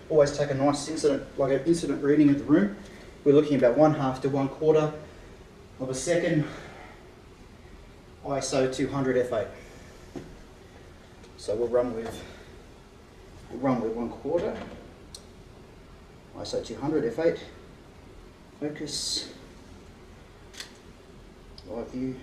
always take a nice incident reading of the room. We're looking about 1/2 to 1/4 of a second, ISO 200 f8. So we'll run with 1/4, ISO 200 f8, focus, live view.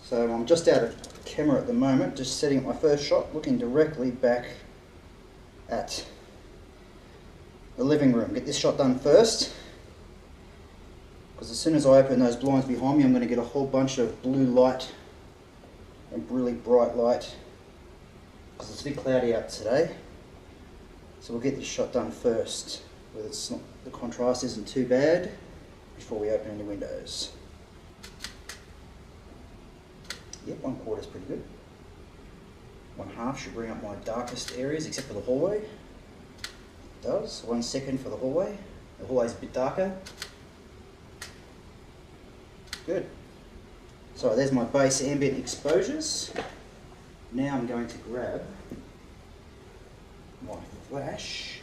So I'm just out of camera at the moment, just setting up my first shot, looking directly back at the living room. Get this shot done first, because as soon as I open those blinds behind me, I'm going to get a whole bunch of blue light and really bright light, because it's a bit cloudy out today. So we'll get this shot done first, where it's not, the contrast isn't too bad, before we open any windows. Yep, 1/4 is pretty good. 1/2 should bring up my darkest areas, except for the hallway. It does. 1 second for the hallway. The hallway's a bit darker. Good. So there's my base ambient exposures. Now I'm going to grab my flash.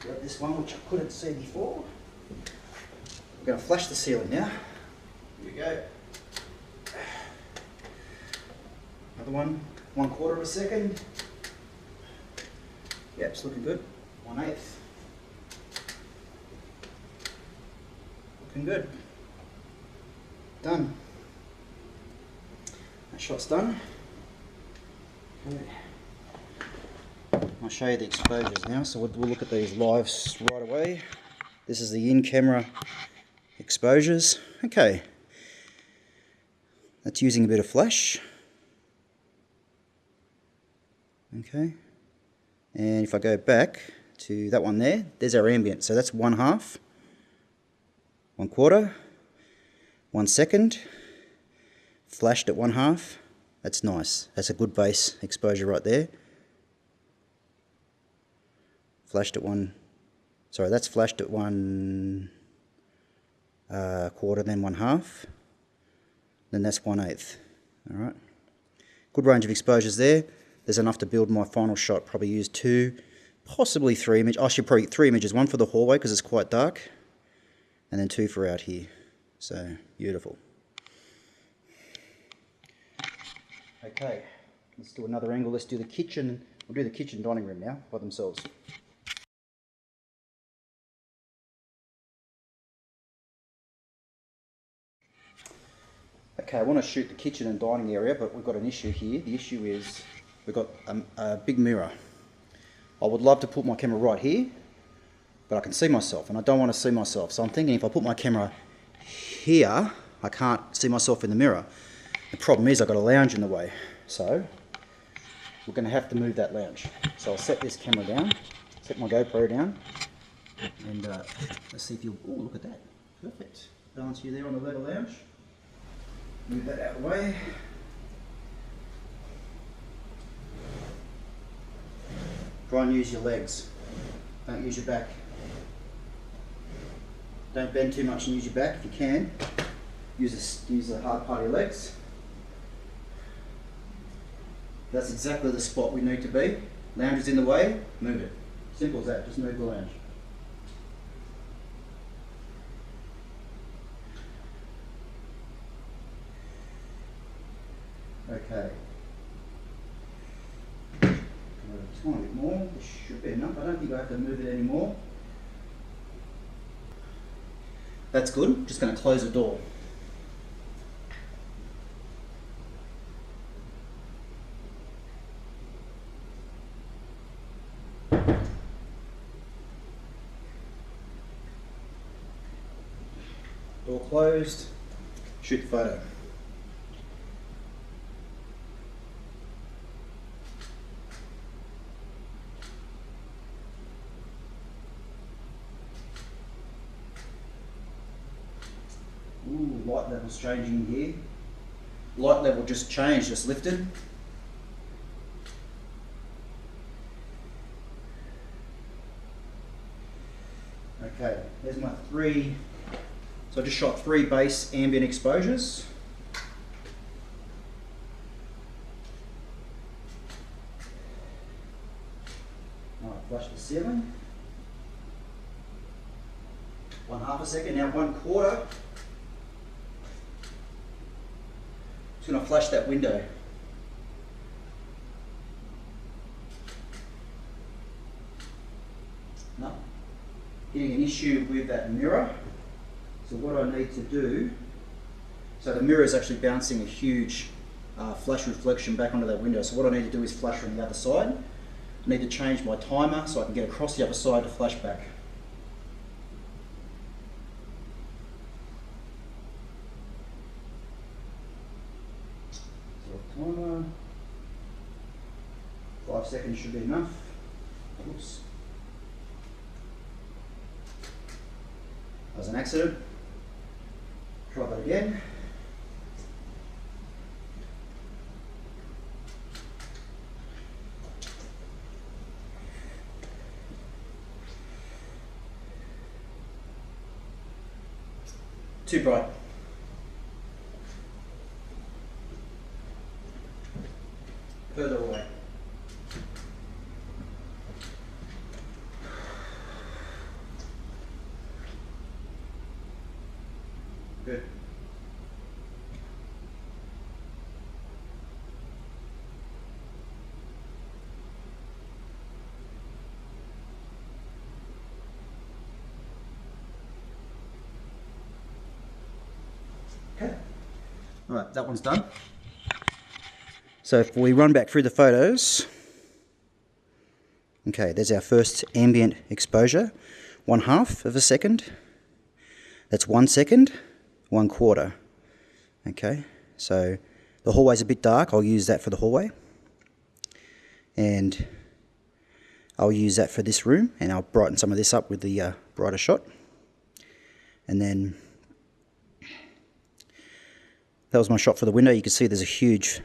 Grab this one, which I couldn't see before. We're going to flash the ceiling now. Here we go. Another one, 1/4 of a second. Yep, it's looking good. 1/8. Looking good. Done. That shot's done. Good. I'll show you the exposures now. So we'll look at these lives right away. This is the in-camera exposures. Okay. That's using a bit of flash. Okay, and if I go back to that one there, there's our ambient. So that's 1/2, 1/4, 1 second, flashed at 1/2. That's nice. That's a good base exposure right there. Flashed at that's flashed at 1/4, then 1/2, then that's 1/8. All right, good range of exposures there. There's enough to build my final shot. Probably use 2, possibly 3 images. I should probably 3 images. 1 for the hallway because it's quite dark, and then 2 for out here. So beautiful. Okay, let's do another angle. Let's do the kitchen. We'll do the kitchen dining room now by themselves. Okay, I want to shoot the kitchen and dining area, but we've got an issue here. The issue is we've got a big mirror. I would love to put my camera right here, but I can see myself, and I don't want to see myself. So I'm thinking if I put my camera here, I can't see myself in the mirror. The problem is I've got a lounge in the way, so we're going to have to move that lounge. So I'll set this camera down, set my GoPro down, and let's see if you'll... Oh, look at that. Perfect. Balance you there on the leather lounge. Move that out of the way. Try and use your legs. Don't use your back. Don't bend too much and use your back. If you can, use the hard part of your legs. That's exactly the spot we need to be. Lounge is in the way, move it. Simple as that, just move the lounge. Okay. Just want a bit more. This should be enough. I don't think I have to move it anymore. That's good. I'm just going to close the door. Door closed. Shoot the photo. Ooh, light level's changing here. Light level just changed, just lifted. Okay, there's my 3. So I just shot 3 base ambient exposures. flash the ceiling. 1/2 a second, now 1/4. Just going to flash that window. No. Getting an issue with that mirror. So what I need to do, so the mirror is actually bouncing a huge flash reflection back onto that window. So what I need to do is flash from the other side. I need to change my timer so I can get across the other side to flash back. So timer, 5 seconds should be enough. Oops. That was an accident. Try that again. Too bright. Further away. Good. Okay. All right, that one's done. So if we run back through the photos, okay, there's our first ambient exposure, 1/2 of a second. That's 1 second, 1/4. Okay, so the hallway's a bit dark. I'll use that for the hallway. And I'll use that for this room, and I'll brighten some of this up with the brighter shot. And then that was my shot for the window. You can see there's a huge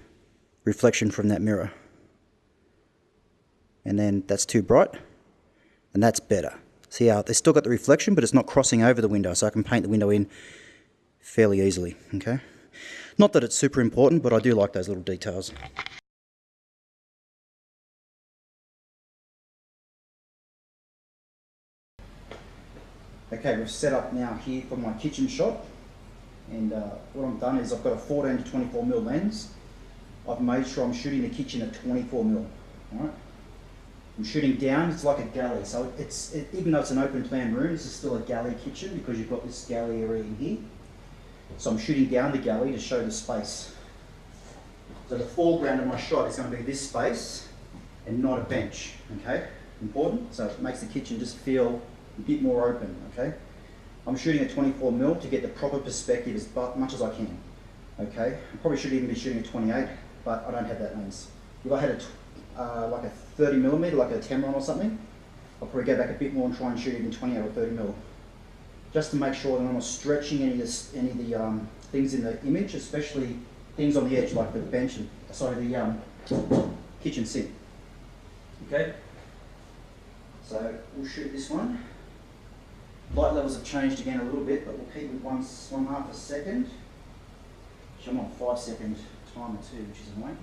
reflection from that mirror. And then that's too bright, and that's better. See how they still got the reflection, but it's not crossing over the window, so I can paint the window in fairly easily. Okay, not that it's super important, but I do like those little details. Okay, we've set up now here for my kitchen shot, and what I've done is I've got a 14 to 24mm lens. I've made sure I'm shooting the kitchen at 24mm. All right. I'm shooting down. It's like a galley, so even though it's an open plan room, this is still a galley kitchen because you've got this galley area in here. So I'm shooting down the galley to show the space. So the foreground of my shot is going to be this space and not a bench. Okay, important. So it makes the kitchen just feel a bit more open. Okay, I'm shooting at 24mm to get the proper perspective as much as I can. Okay, I probably should even be shooting at 28, but I don't have that lens. If I had like a 30mm, like a Tamron or something, I'll probably go back a bit more and try and shoot it in 28 or 30mm, just to make sure that I'm not stretching any of the things in the image, especially things on the edge like the bench and the kitchen sink. Okay, so we'll shoot this one. Light levels have changed again a little bit, but we'll keep it 1/2 a second. I'm on 5 second timer too, which is annoying.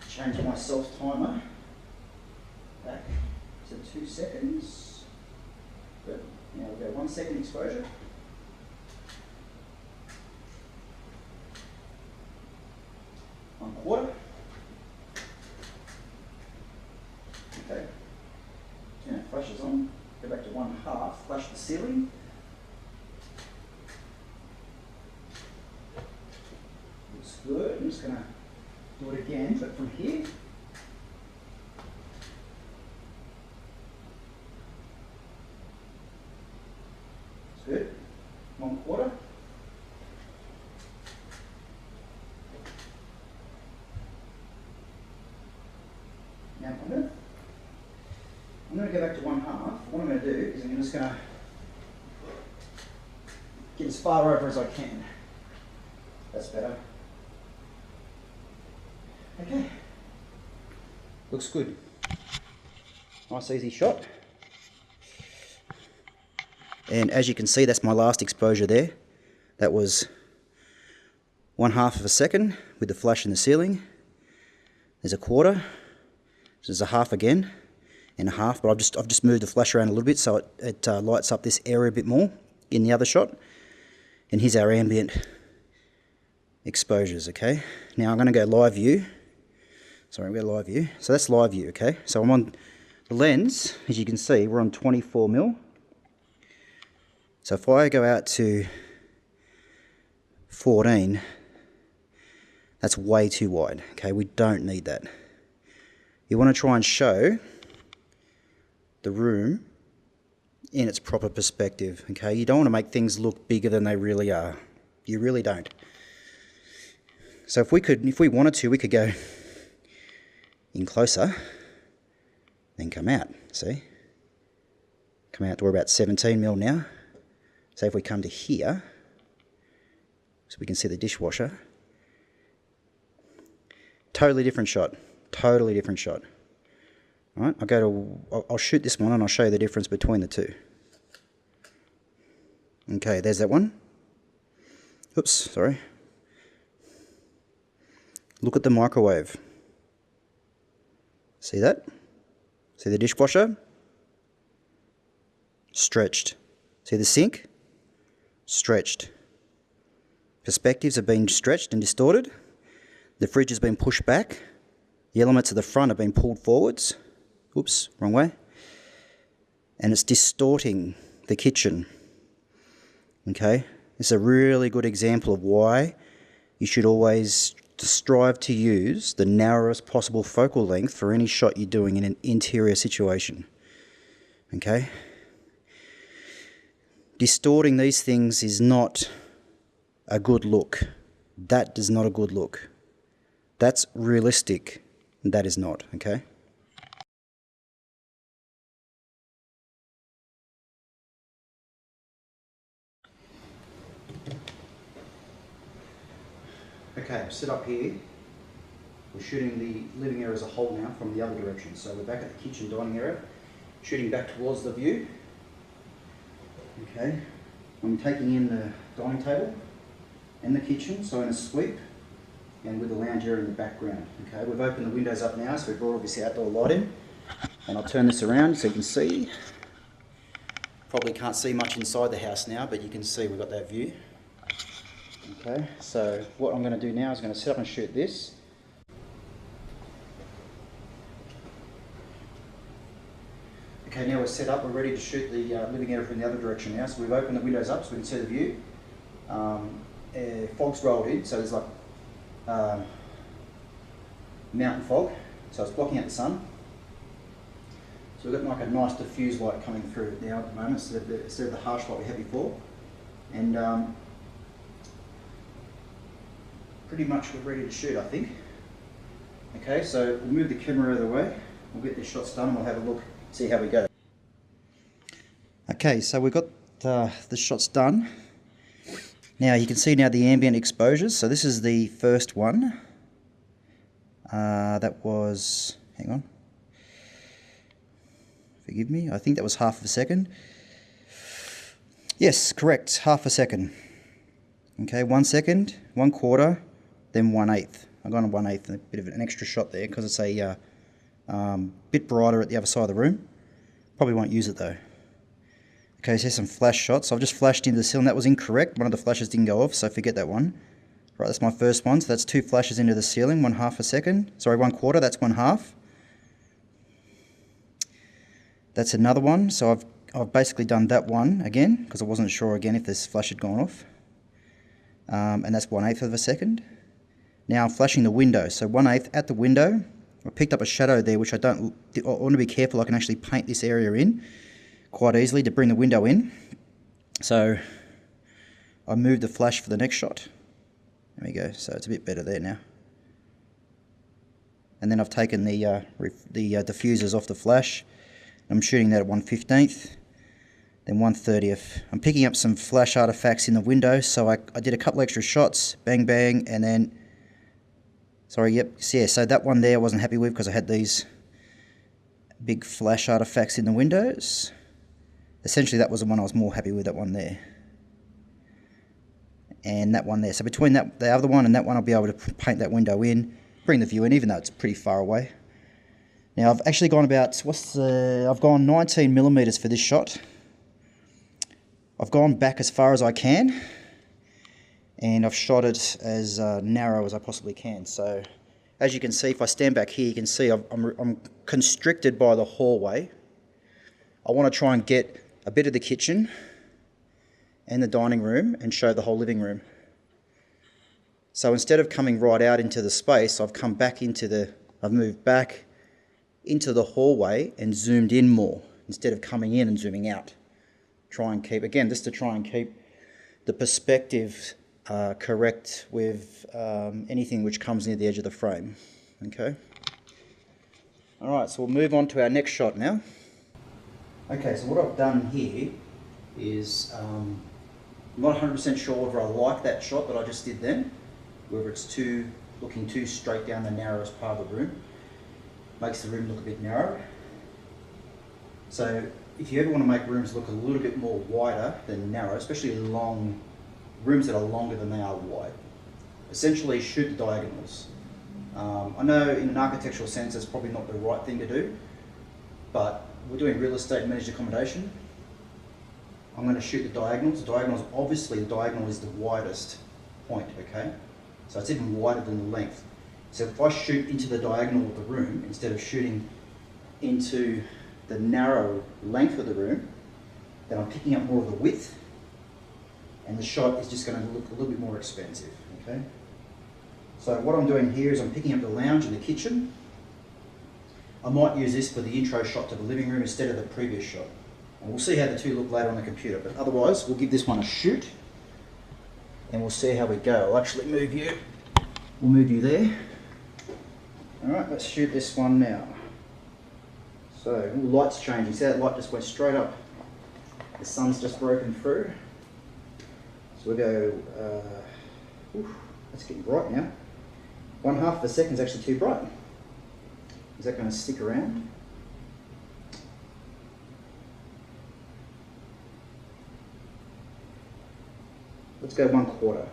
Change my self timer back to 2 seconds. Good. Now we'll go 1 second exposure. One quarter. Okay. Turn our flashes on. Go back to 1/2. Flash the ceiling. Looks good. I'm just going to do it again, but from here. It's good. 1/4. Now I'm going to go back to 1/2. What I'm going to do is I'm just going to get as far over as I can. That's better. Okay. Looks good. Nice easy shot. And as you can see, that's my last exposure there. That was 1/2 of a second with the flash in the ceiling. There's a quarter, So there's a half again, and a half, but I've just moved the flash around a little bit so it lights up this area a bit more in the other shot. And here's our ambient exposures, okay? Now I'm going to go live view. Sorry, I'm going to go live view. So that's live view, okay? So I'm on the lens, as you can see, we're on 24mm. So if I go out to 14, that's way too wide, okay? We don't need that. You want to try and show the room in its proper perspective, okay? You don't want to make things look bigger than they really are. You really don't. So if we wanted to, we could go in closer, then come out, see? Come out to we're about 17mm now. So if we come to here, so we can see the dishwasher, totally different shot, totally different shot. All right, I'll shoot this one and I'll show you the difference between the two. Okay, there's that one. Oops, sorry. Look at the microwave. See that? See the dishwasher? Stretched. See the sink? Stretched. Perspectives have been stretched and distorted. The fridge has been pushed back. The elements of the front have been pulled forwards. Oops, wrong way. And it's distorting the kitchen. Okay? This is a really good example of why you should always strive to use the narrowest possible focal length for any shot you're doing in an interior situation. Okay? Distorting these things is not a good look. That is not a good look. That's realistic. That is not, okay? Okay, sit up here. We're shooting the living area as a whole now from the other direction. So we're back at the kitchen dining area, shooting back towards the view. Okay, I'm taking in the dining table and the kitchen, so in a sweep, and with the lounge area in the background. Okay, we've opened the windows up now, so we've brought obviously outdoor lighting, and I'll turn this around so you can see. Probably can't see much inside the house now, but you can see we've got that view. Okay, so what I'm going to do now is I'm going to set up and shoot this. Okay, now we're set up, we're ready to shoot the living area from the other direction now. So we've opened the windows up so we can see the view. Fog's rolled in, so there's like mountain fog, so it's blocking out the sun. So we've got like a nice diffuse light coming through now at the moment instead of the harsh light we had before. And pretty much we're ready to shoot, I think. Okay, so we'll move the camera out of the way, we'll get the shots done and we'll have a look, see how we go. Okay, so we've got the shots done. Now you can see now the ambient exposures. So this is the first one. That was, hang on, forgive me, I think that was half a second. Yes, correct, half a second. Okay, 1 second, 1/4, then 1/8. I've gone 1/8, a bit of an extra shot there because it's a bit brighter at the other side of the room. Probably won't use it though. Okay, so here's some flash shots. I've just flashed into the ceiling. That was incorrect. One of the flashes didn't go off, so forget that one. Right, that's my first one. So that's 2 flashes into the ceiling, 1/2 a second. Sorry, 1/4, that's 1/2. That's another one. So I've basically done that one again, because I wasn't sure again if this flash had gone off. And that's 1/8 of a second. Now I'm flashing the window. So 1/8 at the window. I picked up a shadow there, which I want to be careful. I can actually paint this area in quite easily to bring the window in. So I moved the flash for the next shot. There we go, so it's a bit better there now. And then I've taken the diffusers off the flash. I'm shooting that at 1/15th, then 1/30th. I'm picking up some flash artifacts in the window, so I did a couple extra shots, bang bang, and then, sorry, yep, yeah, so that one there I wasn't happy with because I had these big flash artifacts in the windows. Essentially that was the one I was more happy with, that one there. And that one there. So between that, the other one and that one, I'll be able to paint that window in, bring the view in, even though it's pretty far away. Now I've actually gone about, I've gone 19 millimeters for this shot. I've gone back as far as I can, and I've shot it as narrow as I possibly can. So as you can see, if I stand back here, you can see I'm constricted by the hallway. I want to try and get a bit of the kitchen and the dining room and show the whole living room. So instead of coming right out into the space, I've come back into I've moved back into the hallway and zoomed in more instead of coming in and zooming out. Try and keep, again, just to try and keep the perspective correct with anything which comes near the edge of the frame. Okay. Alright, so we'll move on to our next shot now. Okay, so what I've done here is, I'm not 100% sure whether I like that shot that I just did then, whether it's looking too straight down the narrowest part of the room. Makes the room look a bit narrow. So if you ever want to make rooms look a little bit more wider than narrow, especially long rooms that are longer than they are wide, essentially shoot the diagonals. I know in an architectural sense it's probably not the right thing to do, but we're doing real estate managed accommodation. I'm going to shoot the diagonals. The diagonals, obviously the diagonal is the widest point, okay? So it's even wider than the length. So if I shoot into the diagonal of the room, instead of shooting into the narrow length of the room, then I'm picking up more of the width, and the shot is just going to look a little bit more expansive, okay? So what I'm doing here is I'm picking up the lounge and the kitchen. I might use this for the intro shot to the living room instead of the previous shot. And we'll see how the two look later on the computer, but otherwise we'll give this one a shoot and we'll see how we go. I'll actually move you. We'll move you there. Alright, let's shoot this one now. So, light's changing. See that light just went straight up. The sun's just broken through. So we'll go, that's getting bright now. 1/2 of a second is actually too bright. Is that going to stick around? Let's go 1/4.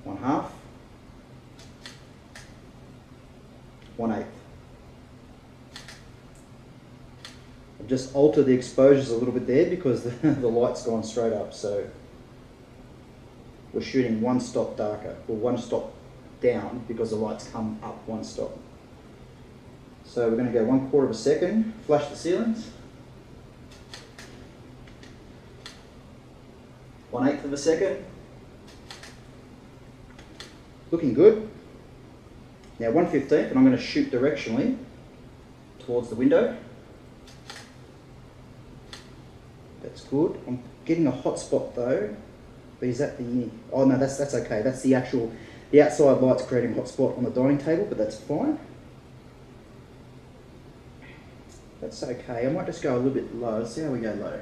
One half. 1/8. I've just altered the exposures a little bit there because the light's gone straight up, so we're shooting one stop darker, or one stop down because the light's come up one stop. So we're going to go 1/4 of a second, flash the ceilings. 1/8 of a second. Looking good. Now 1/15, and I'm going to shoot directionally towards the window. That's good. I'm getting a hot spot though. But is that the... Oh no, that's okay. That's the actual... The outside light's creating a hot spot on the dining table, but that's fine. That's okay. I might just go a little bit low. Let's see how we go low.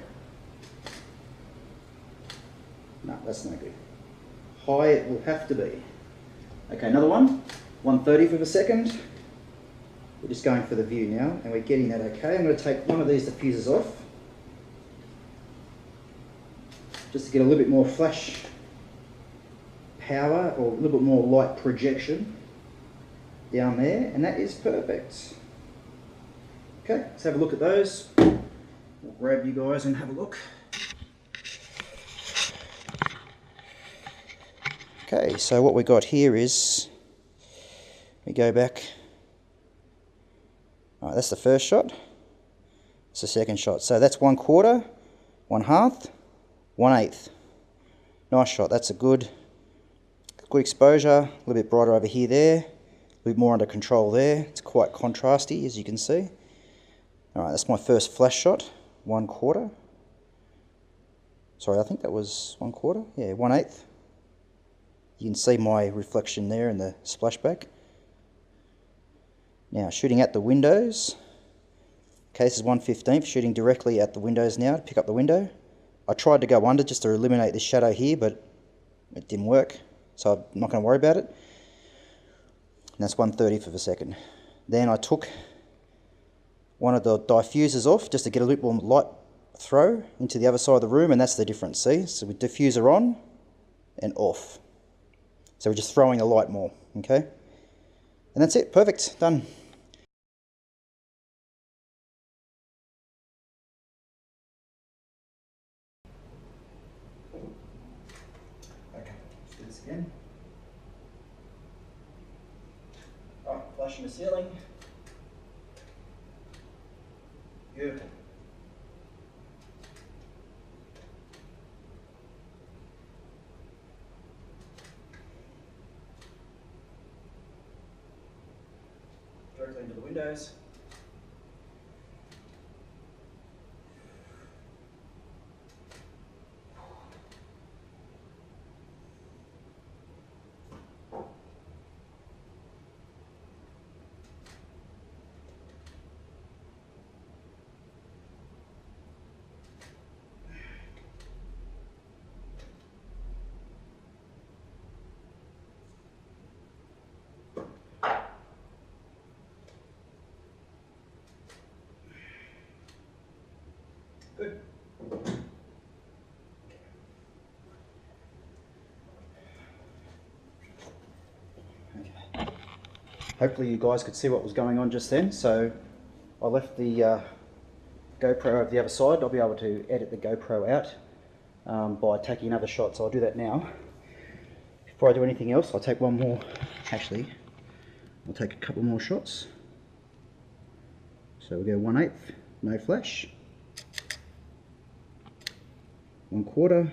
No, that's no good. High it will have to be. Okay, another one. 1/30 of a second. We're just going for the view now, and we're getting that okay. I'm going to take one of these diffusers off, just to get a little bit more flash power, or a little bit more light projection down there, and that is perfect. Okay, let's have a look at those. We'll grab you guys and have a look. Okay, so what we got here is, we go back, alright, that's the first shot, that's the second shot, so that's 1/4, 1/2, 1/8. Nice shot, that's a good exposure, a little bit brighter over here there, a little bit more under control there, it's quite contrasty as you can see. Alright, that's my first flash shot, 1/4, sorry I think that was 1/4, yeah, 1/8. You can see my reflection there in the splashback. Now shooting at the windows. Okay, this is 1/15, shooting directly at the windows now to pick up the window. I tried to go under just to eliminate this shadow here, but it didn't work, so I'm not going to worry about it. And that's 1/30 of a second. Then I took one of the diffusers off just to get a little more light throw into the other side of the room, and that's the difference, see? So with diffuser on and off. So we're just throwing the light more, okay? And that's it, perfect, done. Okay, let's do this again. Oh, flashing the ceiling. Beautiful. Directly into the windows. Good. Okay. Hopefully you guys could see what was going on just then. So I left the GoPro over the other side. I'll be able to edit the GoPro out by taking another shot. So I'll do that now. Before I do anything else, I'll take one more. Actually, I'll take a couple more shots. So we go 1/8, no flash. 1/4,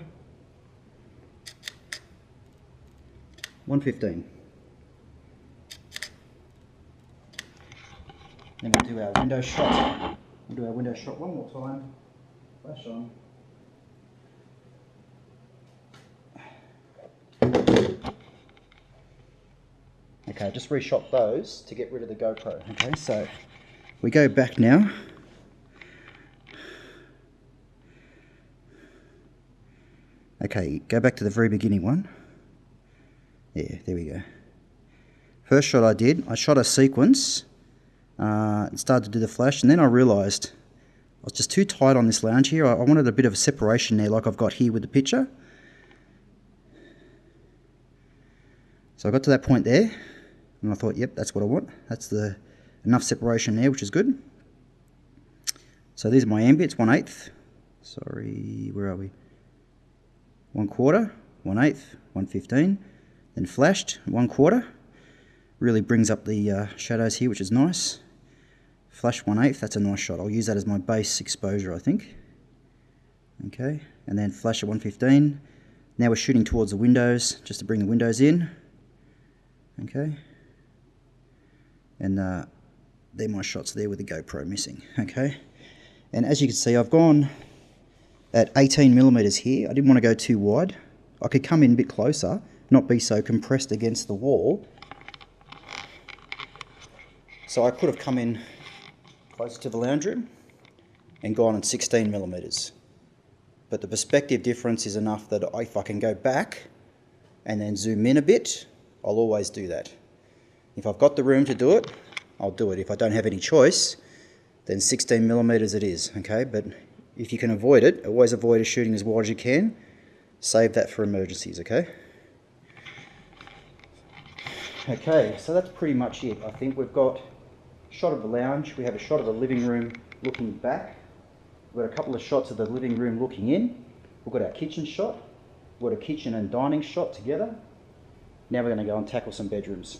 1/15. Then we'll do our window shot. We'll do our window shot one more time. Flash on. Okay, just reshot those to get rid of the GoPro. Okay, so we go back now. Okay, go back to the very beginning one. Yeah, there we go. First shot I did, I shot a sequence and started to do the flash, and then I realised I was just too tight on this lounge here. I wanted a bit of a separation there like I've got here with the picture. So I got to that point there, and I thought, yep, that's what I want. That's enough separation there, which is good. So these are my ambients, 1/8. Sorry, where are we? 1/4, 1/8, 1/15, then flashed, 1/4. Really brings up the shadows here, which is nice. Flash 1/8, that's a nice shot. I'll use that as my base exposure, I think. Okay, and then flash at 1/15. Now we're shooting towards the windows, just to bring the windows in. Okay, and they're my shots there with the GoPro missing. Okay, and as you can see, I've gone at 18mm here. I didn't want to go too wide. I could come in a bit closer, not be so compressed against the wall. So I could have come in closer to the lounge room and gone at 16mm. But the perspective difference is enough that if I can go back and then zoom in a bit, I'll always do that. If I've got the room to do it, I'll do it. If I don't have any choice, then 16mm it is, okay? But if you can avoid it, always avoid shooting as wide as you can. Save that for emergencies, okay? Okay, so that's pretty much it. I think we've got a shot of the lounge, we have a shot of the living room looking back, we've got a couple of shots of the living room looking in, we've got our kitchen shot, we've got a kitchen and dining shot together. Now we're going to go and tackle some bedrooms.